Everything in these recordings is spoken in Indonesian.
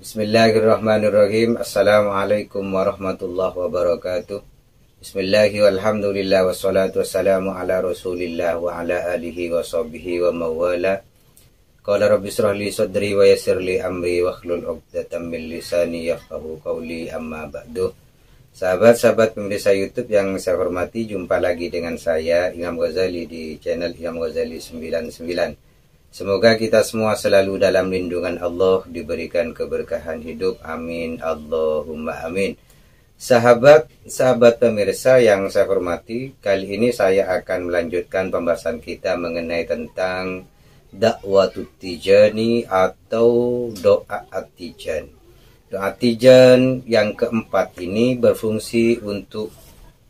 Bismillahirrahmanirrahim. Assalamualaikum warahmatullahi wabarakatuh. Bismillahi walhamdulillah wassalatu wassalamu ala rasulillah wa ala alihi wa sahbihi wa mawala. Qala rabbi israh li sadri wa yassir li amri wahlul 'uqdatam min lisani yafqahu qawli, amma ba'du. Sahabat-sahabat pemirsa YouTube yang saya hormati, jumpa lagi dengan saya Imam Ghazali di channel Imam Ghazali 99. Semoga kita semua selalu dalam lindungan Allah, diberikan keberkahan hidup. Amin, Allahumma amin. Sahabat pemirsa yang saya hormati, kali ini saya akan melanjutkan pembahasan kita mengenai tentang dakwatut tijani atau doa at-tijan. Doa tijan yang keempat ini berfungsi untuk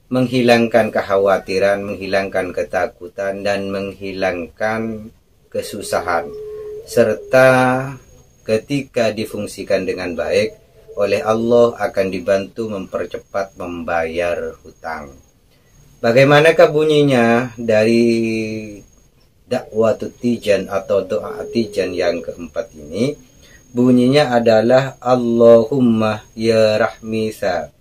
menghilangkan kekhawatiran, menghilangkan ketakutan, dan menghilangkan kesusahan, serta ketika difungsikan dengan baik oleh Allah akan dibantu mempercepat membayar hutang. Bagaimanakah bunyinya dari dakwatut tijan atau doa tijan yang keempat ini? Bunyinya adalah Allahumma ya rahmisa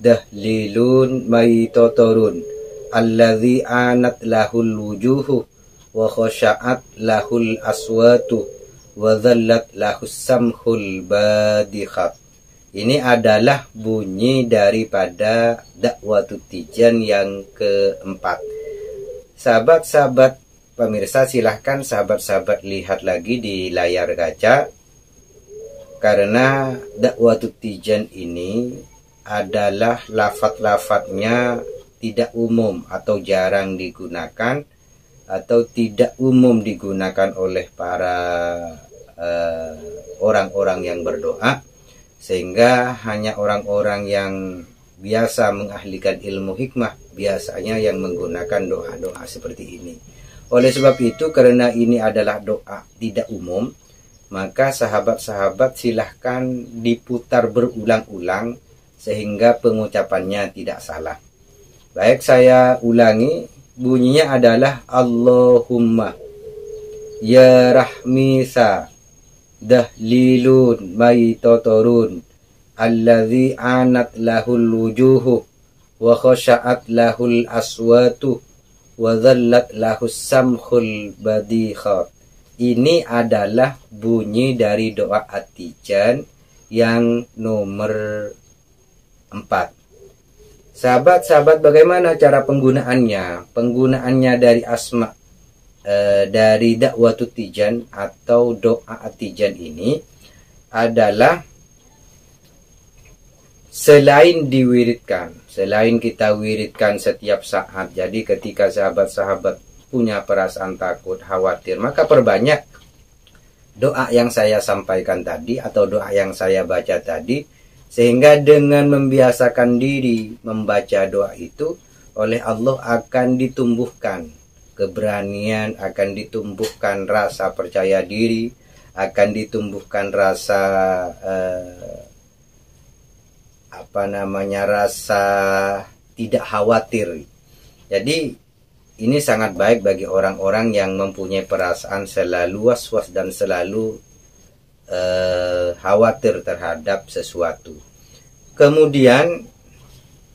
dahlilun maitotorun alladzi anat lahul wujuhu wa khosya'at lahul aswatu wa dhallat lahus samhul badikhat. Ini adalah bunyi daripada dakwatut tijan yang keempat. Sahabat-sahabat pemirsa, silahkan sahabat-sahabat lihat lagi di layar kaca, karena dakwatut tijan ini adalah lafaz-lafaznya tidak umum atau jarang digunakan, atau tidak umum digunakan oleh para orang-orang yang berdoa, sehingga hanya orang-orang yang biasa mengahlikan ilmu hikmah biasanya yang menggunakan doa-doa seperti ini. Oleh sebab itu, karena ini adalah doa tidak umum, maka sahabat-sahabat silahkan diputar berulang-ulang sehingga pengucapannya tidak salah. Baik, saya ulangi. Bunyinya adalah Allahumma ya rahmisa dahlilun maitotorun alladzi anat lahul wujuhu wa khosya'at lahul aswatu wa dhallat lahus samhul badikhat. Ini adalah bunyi dari doa at-tijan yang nomor 4. Sahabat-sahabat, bagaimana cara penggunaannya? Penggunaannya dari asma dari dakwatut tijan atau doa at-tijan ini adalah selain diwiridkan, selain kita wiridkan setiap saat. Jadi ketika sahabat-sahabat punya perasaan takut, khawatir, maka perbanyak doa yang saya sampaikan tadi atau doa yang saya baca tadi, sehingga dengan membiasakan diri membaca doa itu, oleh Allah akan ditumbuhkan keberanian, akan ditumbuhkan rasa percaya diri, akan ditumbuhkan rasa rasa tidak khawatir. Jadi ini sangat baik bagi orang-orang yang mempunyai perasaan selalu was-was dan selalu khawatir terhadap sesuatu. Kemudian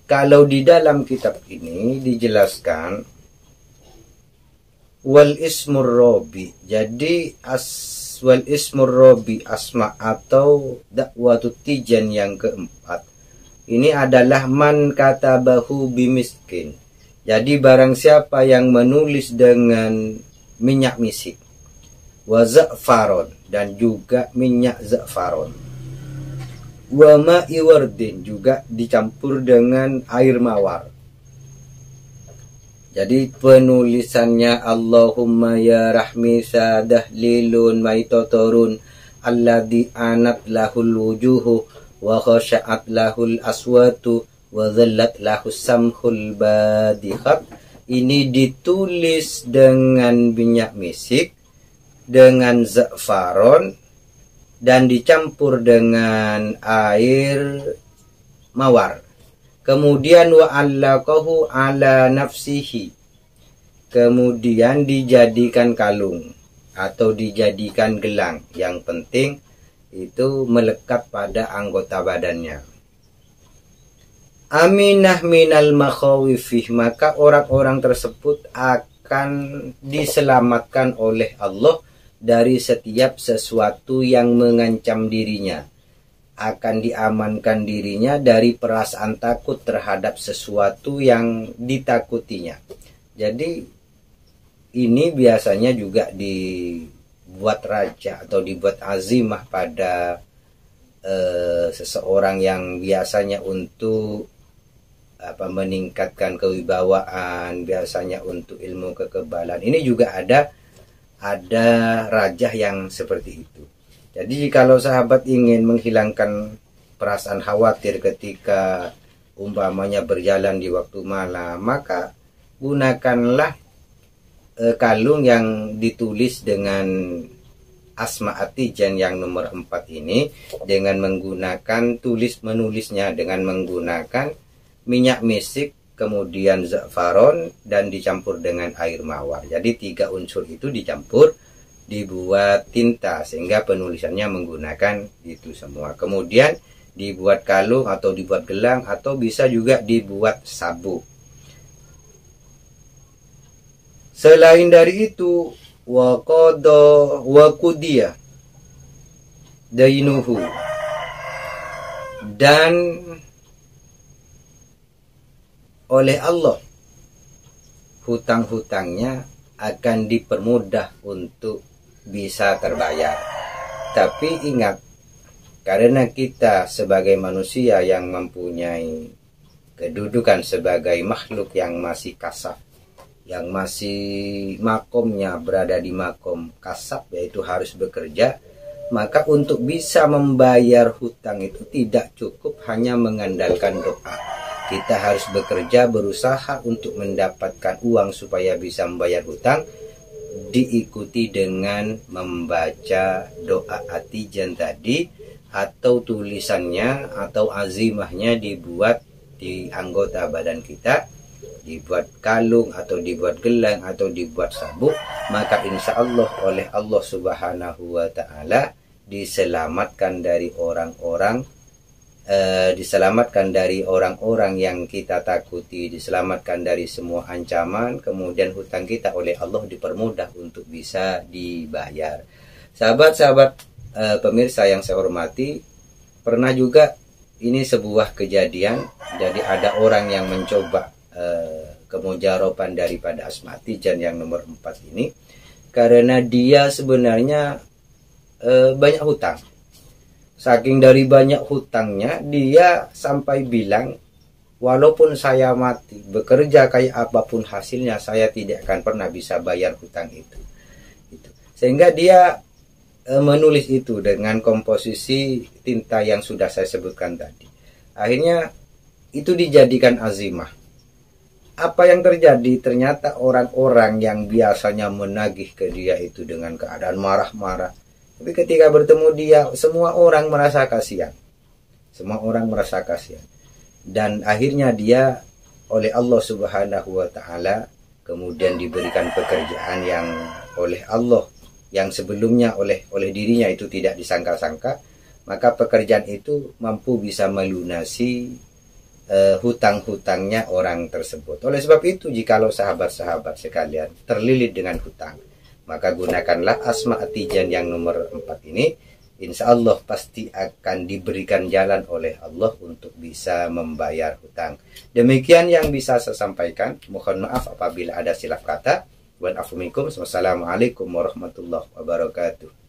kalau di dalam kitab ini dijelaskan wal ismur robi, jadi wal ismur robi asma atau dakwatut tijan yang keempat ini adalah man katabahu bimiskin. Jadi barang siapa yang menulis dengan minyak misik, wa za'faron, dan juga minyak za'faron, wa ma'i wardin, juga dicampur dengan air mawar. Jadi penulisannya Allahumma ya rahmisa dahlilun maitotorun alladzi anat lahul wujuhu wa khosya'at lahul aswatu wa dhallat lahus samhul badikhat. Ini ditulis dengan minyak misik, dengan za'faron, dan dicampur dengan air mawar. Kemudian wa allaqahu ala nafsihi, kemudian dijadikan kalung atau dijadikan gelang. Yang penting itu melekat pada anggota badannya. Aminah minal makhawifih, maka orang-orang tersebut akan diselamatkan oleh Allah dari setiap sesuatu yang mengancam dirinya, akan diamankan dirinya dari perasaan takut terhadap sesuatu yang ditakutinya. Jadi ini biasanya juga dibuat raja atau dibuat azimah pada seseorang yang biasanya untuk meningkatkan kewibawaan, biasanya untuk ilmu kekebalan. Ini juga ada raja yang seperti itu. Jadi kalau sahabat ingin menghilangkan perasaan khawatir ketika umpamanya berjalan di waktu malam, maka gunakanlah kalung yang ditulis dengan Asma Atijan yang nomor 4 ini dengan menggunakan menulisnya dengan menggunakan minyak misik, kemudian za'faron, dan dicampur dengan air mawar. Jadi 3 unsur itu dicampur, dibuat tinta sehingga penulisannya menggunakan itu semua. Kemudian dibuat kalung atau dibuat gelang atau bisa juga dibuat sabuk. Selain dari itu, wa qada wa qudiya dainuhu, dan oleh Allah hutang-hutangnya akan dipermudah untuk bisa terbayar. Tapi ingat, karena kita sebagai manusia yang mempunyai kedudukan sebagai makhluk yang masih kasaf, yang masih makomnya berada di makom kasab, yaitu harus bekerja, maka untuk bisa membayar hutang itu tidak cukup hanya mengandalkan doa. Kita harus bekerja, berusaha untuk mendapatkan uang supaya bisa membayar hutang, diikuti dengan membaca doa Atijan tadi, atau tulisannya atau azimahnya dibuat di anggota badan kita, dibuat kalung atau dibuat gelang atau dibuat sabuk, maka insya Allah oleh Allah Subhanahu wa Ta'ala diselamatkan dari orang-orang yang kita takuti, diselamatkan dari semua ancaman. Kemudian hutang kita oleh Allah dipermudah untuk bisa dibayar. Sahabat-sahabat pemirsa yang saya hormati, pernah juga ini sebuah kejadian. Jadi ada orang yang mencoba kemujaroban daripada Asma Atijan yang nomor 4 ini, karena dia sebenarnya banyak hutang. Saking dari banyak hutangnya, dia sampai bilang, walaupun saya mati, bekerja kayak apapun hasilnya, saya tidak akan pernah bisa bayar hutang itu. Sehingga dia menulis itu dengan komposisi tinta yang sudah saya sebutkan tadi. Akhirnya itu dijadikan azimah. Apa yang terjadi? Ternyata orang-orang yang biasanya menagih ke dia itu dengan keadaan marah-marah, tapi ketika bertemu dia, semua orang merasa kasihan. Semua orang merasa kasihan. Dan akhirnya dia oleh Allah Subhanahu wa Ta'ala kemudian diberikan pekerjaan yang oleh Allah, yang sebelumnya oleh dirinya itu tidak disangka-sangka. Maka pekerjaan itu mampu bisa melunasi hutang-hutangnya orang tersebut. Oleh sebab itu, jikalau sahabat-sahabat sekalian terlilit dengan hutang, maka gunakanlah Asma Atijan yang nomor 4 ini. Insya Allah pasti akan diberikan jalan oleh Allah untuk bisa membayar hutang. Demikian yang bisa saya sampaikan. Mohon maaf apabila ada silap kata. Wassalamualaikum warahmatullahi wabarakatuh.